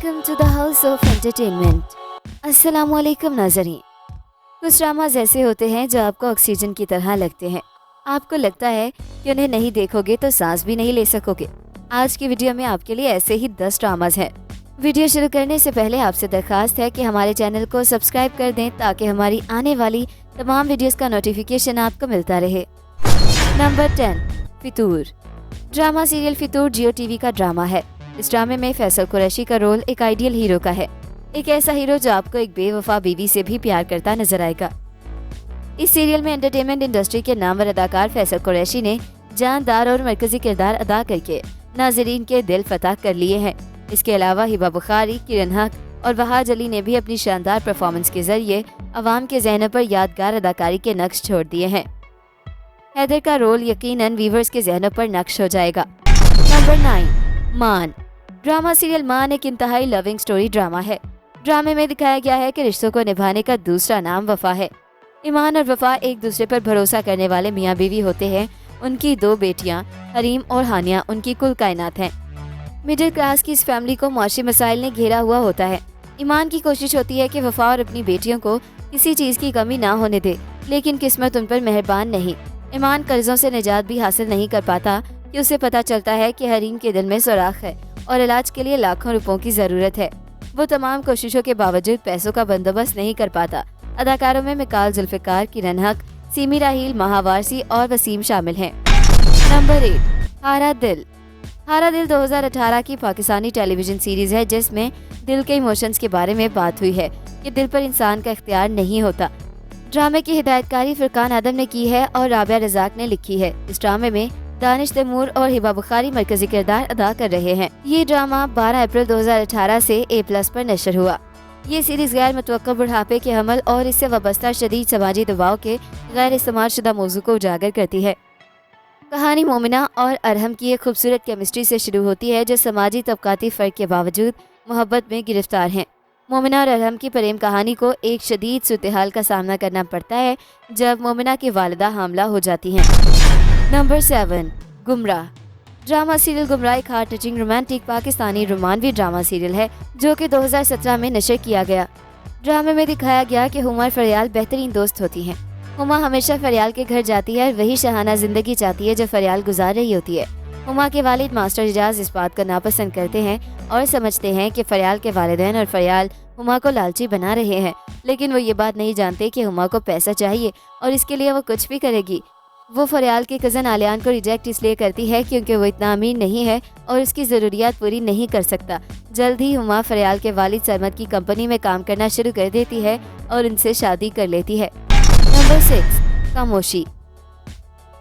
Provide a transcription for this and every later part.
Welcome to the house of entertainment. अस्सलामुअलैकुम नाज़रीन। कुछ ड्रामाज ऐसे होते हैं जो आपको ऑक्सीजन की तरह लगते हैं। आपको लगता है कि उन्हें नहीं देखोगे तो सांस भी नहीं ले सकोगे। आज की वीडियो में आपके लिए ऐसे ही 10 ड्रामाज हैं। वीडियो शुरू करने से पहले आपसे दरखास्त है कि हमारे चैनल को सब्सक्राइब कर दें ताकि हमारी आने वाली तमाम वीडियोस का नोटिफिकेशन आपको मिलता रहे। नंबर 10, फितूर। ड्रामा सीरियल फितूर जियो टीवी का ड्रामा है। इस ड्रामे में फैसल कुरैशी का रोल एक आइडियल हीरो का है, एक ऐसा हीरो जो आपको एक बेवफा बीवी से भी प्यार करता नजर आएगा। इस सीरियल में एंटरटेनमेंट इंडस्ट्री के नामवर अदाकार फैसल कुरैशी ने जानदार और मरकजी किरदार अदा करके नाजरीन के दिल फतह कर लिए हैं। इसके अलावा हिबा बुखारी, किरण हक और वहाज अली ने भी अपनी शानदार परफॉर्मेंस के जरिए अवाम के ज़हनों पर यादगार अदाकारी के नक्श छोड़ दिए हैं। हैदर का रोल यकीनन व्यूवर्स के ज़हनों पर नक्श हो जाएगा। नंबर 9, मान। ड्रामा सीरियल मान एक इंतहाई लविंग स्टोरी ड्रामा है। ड्रामे में दिखाया गया है कि रिश्तों को निभाने का दूसरा नाम वफा है। ईमान और वफा एक दूसरे पर भरोसा करने वाले मियाँ बीवी होते हैं। उनकी 2 बेटियाँ हरीम और हानिया उनकी कुल कायनात हैं। मिडिल क्लास की इस फैमिली को मुआशी मसाइल ने घेरा हुआ होता है। ईमान की कोशिश होती है कि वफा और अपनी बेटियों को किसी चीज़ की कमी ना होने दे, लेकिन किस्मत उन पर मेहरबान नहीं। ईमान कर्जों से निजात भी हासिल नहीं कर पाता कि उसे पता चलता है कि हरीम के दिल में सुराख है और इलाज के लिए लाखों रुपयों की ज़रूरत है। वो तमाम कोशिशों के बावजूद पैसों का बंदोबस्त नहीं कर पाता। अदाकारों में मिकाल जुल्फ़िकार, किरण हक, सीमी राहील, महावारसी और वसीम शामिल हैं। नंबर 8, हारा दिल। हारा दिल 2018 की पाकिस्तानी टेलीविज़न सीरीज़ है जिसमें दिल के इमोशंस के बारे में बात हुई है कि दिल पर इंसान का इख्तियार नहीं होता। ड्रामे की हिदायतकारी फुरकान आदम ने की है और राबिया रज़ाक ने लिखी है। इस ड्रामे में दानिश तैमूर और हिबा बुखारी मरकजी किरदार अदा कर रहे हैं। ये ड्रामा 12 अप्रैल 2018 से A+ पर नशर हुआ। ये सीरीज गैर मुतवक्का बुढ़ापे के हमल और इससे वाबस्ता शदीद समाजी दबाव के गैर इस्तेमाल शुदा मौजू को उजागर करती है। कहानी मोमिना और अरहम की एक खूबसूरत केमिस्ट्री से शुरू होती है जो समाजी तबकाती फ़र्क के बावजूद मोहब्बत में गिरफ्तार हैं। मोमिना और अरहम की प्रेम कहानी को एक शदीद सूरत-ए-हाल का सामना करना पड़ता है जब मोमिना की वालिदा हामला हो जाती हैं। नंबर 7, गुमराह। ड्रामा सीरियल गुमराह एक हार्ट टचिंग रोमांटिक पाकिस्तानी रोमानवी ड्रामा सीरियल है जो कि 2017 में नशर किया गया। ड्रामे में दिखाया गया कि हुमा और फरियाल बेहतरीन दोस्त होती हैं। हुमा हमेशा फरियाल के घर जाती है और वही शहाना जिंदगी चाहती है जो फरियाल गुजार रही होती है। हुमा के वालिद मास्टर इजाज इस बात को नापसंद करते हैं और समझते हैं कि फरियाल के वालिदैन और फरियाल हुमा को लालची बना रहे हैं, लेकिन वो ये बात नहीं जानते कि हुमा को पैसा चाहिए और इसके लिए वो कुछ भी करेगी। वो फरियाल के कज़न आलियान को रिजेक्ट इसलिए करती है क्योंकि वो इतना अमीर नहीं है और उसकी ज़रूरियात पूरी नहीं कर सकता। जल्द ही हुमा फरियाल के वालिद सरमद की कंपनी में काम करना शुरू कर देती है और उनसे शादी कर लेती है। नंबर 6, खामोशी।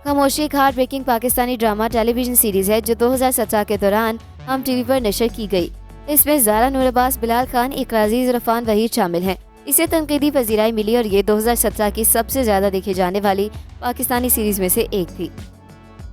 खामोशी एक heart breaking Pakistani drama television series है जो 2017 के दौरान हम टीवी पर नशर की गई। इसमें ज़ारा नूर अब्बास, बिलाल खान, इकरा अजीज़ और अफान वहीद शामिल हैं। इसे तनकीदी पजीराई मिली और ये 2017 की सबसे ज़्यादा देखी जाने वाली पाकिस्तानी सीरीज़ में से एक थी।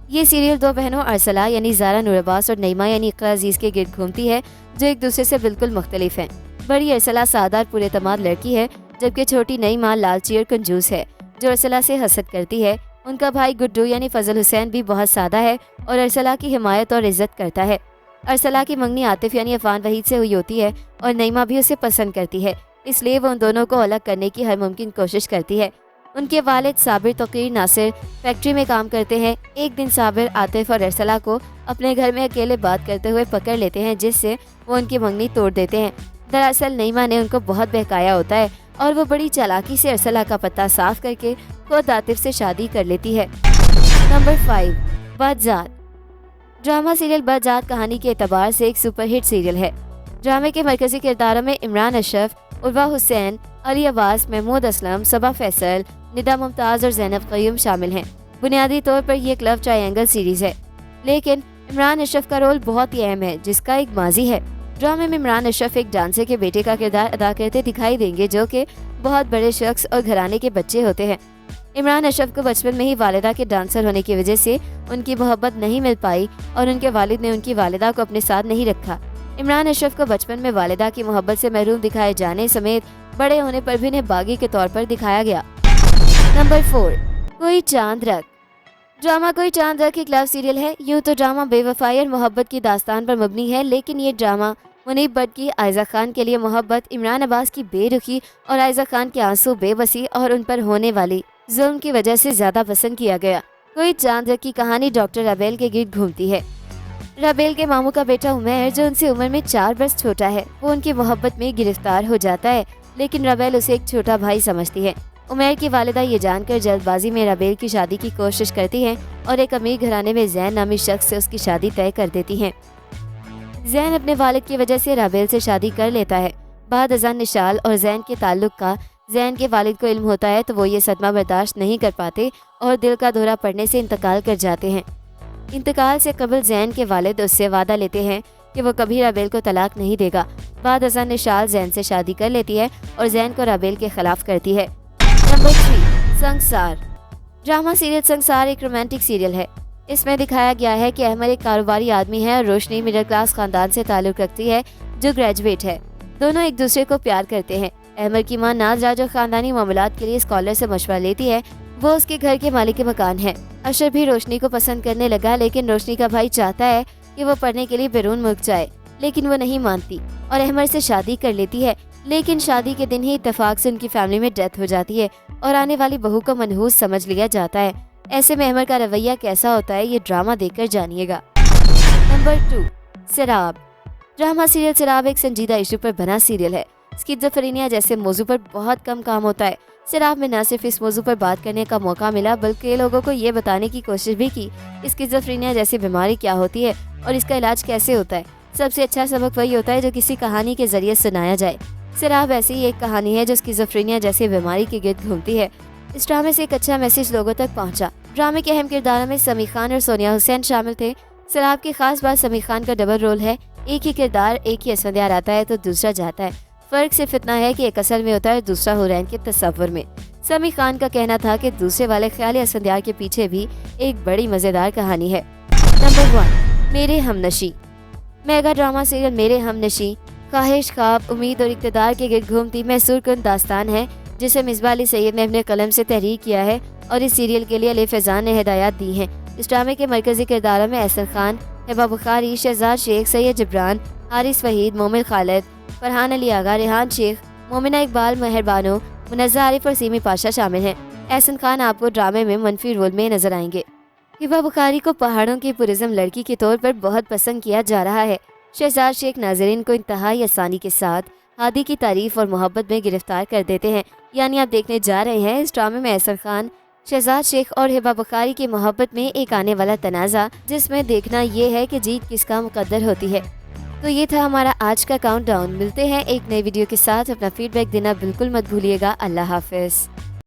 ये सीरियल 2 बहनों अरसला यानी ज़ारा नूर अब्बास और नईमा यानी इकरा अजीज़ के गिर्द घूमती है जो एक दूसरे से बिल्कुल मुख्तलिफ हैं। बड़ी अरसला सादा और पुरएतमाद लड़की है जबकि छोटी नईमा लालची और कंजूस है जो अरसला से हसद करती है। उनका भाई गुड्डू यानी फजल हुसैन भी बहुत सादा है और अरसला की हिमायत और इज्जत करता है। अरसला की मंगनी आतिफ यानी अफान वहीद से हुई होती है और नईमा भी उसे पसंद करती है, इसलिए वो उन दोनों को अलग करने की हर मुमकिन कोशिश करती है। उनके वालिद साबिर, तौकीर, नासिर फैक्ट्री में काम करते हैं। एक दिन साबिर, आतिफ और अरसला को अपने घर में अकेले बात करते हुए पकड़ लेते हैं जिससे वो उनकी मंगनी तोड़ देते हैं। दरअसल नईमा ने उनको बहुत बहकाया होता है और वो बड़ी चालाकी से अरसला का पता साफ करके खुद आतिफ से शादी कर लेती है। नंबर 5, बदजात। ड्रामा सीरियल बदजात कहानी के एतबार से एक सुपरहिट सीरियल है। ड्रामे के मरकजी किरदारों में इमरान अशरफ, उर्वा हुसैन, अली अब्बास, महमूद असलम, सबा फैसल, निदा मुमताज़ और ज़ैनब क़य्यूम शामिल हैं। बुनियादी तौर पर यह एक लव ट्रायंगल सीरीज़ है, लेकिन इमरान अशरफ का रोल बहुत ही अहम है जिसका एक माजी है। ड्रामे में इमरान अशरफ एक डांसर के बेटे का किरदार अदा करते दिखाई देंगे जो कि बहुत बड़े शख्स और घराने के बच्चे होते हैं। इमरान अशरफ को बचपन में ही वालिदा के डांसर होने की वजह से उनकी मोहब्बत नहीं मिल पाई और उनके वालिद ने उनकी वालिदा को अपने साथ नहीं रखा। इमरान अशरफ को बचपन में वालिदा की मोहब्बत से महरूम दिखाए जाने समेत बड़े होने पर भी उन्हें बागी के तौर पर दिखाया गया। नंबर 4, कोई चांद रख। ड्रामा कोई चांद रख एक लव सीरियल है। यूँ तो ड्रामा बेवफाई और मोहब्बत की दास्तान पर मबनी है, लेकिन ये ड्रामा منیب بٹ کی عائزہ خان کے لیے محبت، عمران عباس کی بے رخی اور عائزہ خان کے آنسو، بے بسی اور ان پر ہونے والی ظلم کی وجہ سے زیادہ پسند کیا گیا۔ کوئی چاند کی کہانی ڈاکٹر رابیل کے گرد گھومتی ہے۔ رابیل کے ماموں کا بیٹا عمیر، جو ان سے عمر میں 4 برس چھوٹا ہے، وہ ان کی محبت میں گرفتار ہو جاتا ہے، لیکن رابیل اسے ایک چھوٹا بھائی سمجھتی ہے۔ عمیر کی والدہ یہ جان کر جلد بازی میں رابیل کی شادی کی کوشش کرتی ہیں اور ایک امیر گھرانے میں زین نامی شخص سے اس کی شادی طے کر دیتی ہیں۔ زین اپنے والد کی وجہ سے رابیل سے شادی کر لیتا ہے۔ بعد ازاں نشال اور زین کے تعلق کا زین کے والد کو علم ہوتا ہے تو وہ یہ صدمہ برداشت نہیں کر پاتے اور دل کا دورہ پڑنے سے انتقال کر جاتے ہیں۔ انتقال سے قبل زین کے والد اس سے وعدہ لیتے ہیں کہ وہ کبھی رابیل کو طلاق نہیں دے گا۔ بعد ازاں نشال زین سے شادی کر لیتی ہے اور زین کو رابیل کے خلاف کرتی ہے۔ نمبر 3، سنگسار۔ ڈرامہ سیریل سنگسار ایک رومانٹک سیریل ہے۔ اس میں دکھایا گیا ہے کہ احمد ایک کاروباری آدمی ہے اور روشنی مڈل کلاس خاندان سے تعلق رکھتی ہے جو گریجویٹ ہے۔ دونوں ایک دوسرے کو پیار کرتے ہیں۔ احمد کی ماں نازرا، جو خاندانی معاملات کے لیے اسکالر سے مشورہ لیتی ہے، وہ اس کے گھر کے مالک مکان ہے۔ اشر بھی روشنی کو پسند کرنے لگا، لیکن روشنی کا بھائی چاہتا ہے کہ وہ پڑھنے کے لیے بیرون ملک جائے، لیکن وہ نہیں مانتی اور احمد سے شادی کر لیتی ہے۔ لیکن شادی کے دن ہی اتفاق سے ان کی فیملی میں ڈیتھ ہو جاتی ہے اور آنے والی بہو کو منحوس سمجھ لیا جاتا ہے۔ ایسے میں احمد کا رویہ کیسا ہوتا ہے، یہ ڈرامہ دیکھ کر جانیے گا۔ نمبر 2، سراب۔ ڈرامہ سیریل سراب ایک سنجیدہ ایشو پر بنا سیریل ہے۔ اسکیزوفرینیا جیسے موضوع پر بہت کم کام ہوتا ہے۔ سراب میں نہ صرف اس موضوع پر بات کرنے کا موقع ملا، بلکہ لوگوں کو یہ بتانے کی کوشش بھی کی اسکیزوفرینیا جیسی بیماری کیا ہوتی ہے اور اس کا علاج کیسے ہوتا ہے۔ سب سے اچھا سبق وہی ہوتا ہے جو کسی کہانی کے ذریعے سنایا جائے۔ سراب ایسی ہی ایک کہانی ہے جو اسکیزوفرینیا جیسی بیماری کے گرد گھومتی ہے۔ اس ڈرامے سے ایک اچھا میسج لوگوں تک پہنچا۔ ڈرامے کے اہم کرداروں میں سمیع خان اور سونیا حسین شامل تھے۔ سراب کی خاص بات سمیع خان کا ڈبل رول ہے، ایک ہی کردار ایک ہی اسفندیار آتا ہے تو دوسرا جاتا ہے۔ فرق صرف اتنا ہے کہ ایک اصل میں ہوتا ہے، دوسرا حورین کے تصور میں۔ سمیع خان کا کہنا تھا کہ دوسرے والے خیالی اسفندیار کے پیچھے بھی ایک بڑی مزیدار کہانی ہے۔ نمبر 1، میرے ہمنشیں۔ میگا ڈرامہ سیریل میرے ہمنشیں خواہش، خواب، امید اور اقتدار کے گرد گھومتی محصور کن داستان ہے جسے مصباح علی سید نے اپنے قلم سے تحریر کیا ہے اور اس سیریل کے لیے علی فیضان نے ہدایات دی ہیں۔ اس ڈرامے کے مرکزی کرداروں میں احسن خان، ہبہ بخاری، شہزاد شیخ، سید جبران، حارث وحید، مومن خالد، فرحان علی آغا، ریحان شیخ، مومنہ اقبال، مہر بانو، منزہ عارف اور سیمی پاشا شامل ہیں۔ احسن خان آپ کو ڈرامے میں منفی رول میں نظر آئیں گے۔ ہبہ بخاری کو پہاڑوں کی پرعزم لڑکی کے طور پر بہت پسند کیا جا رہا ہے۔ شہزاد شیخ ناظرین کو انتہائی آسانی کے ساتھ ہادی کی تعریف اور محبت میں گرفتار کر دیتے ہیں۔ یعنی آپ دیکھنے جا رہے ہیں اس ڈرامے میں احسن خان، شہزاد شیخ اور ہبہ بخاری کی محبت میں ایک آنے والا تنازع، جس میں دیکھنا یہ ہے کہ جیت کس کا مقدر ہوتی ہے۔ تو یہ تھا ہمارا آج کا کاؤنٹ ڈاؤن۔ ملتے ہیں ایک نئی ویڈیو کے ساتھ۔ اپنا فیڈ بیک دینا بالکل مت بھولیے گا۔ اللہ حافظ۔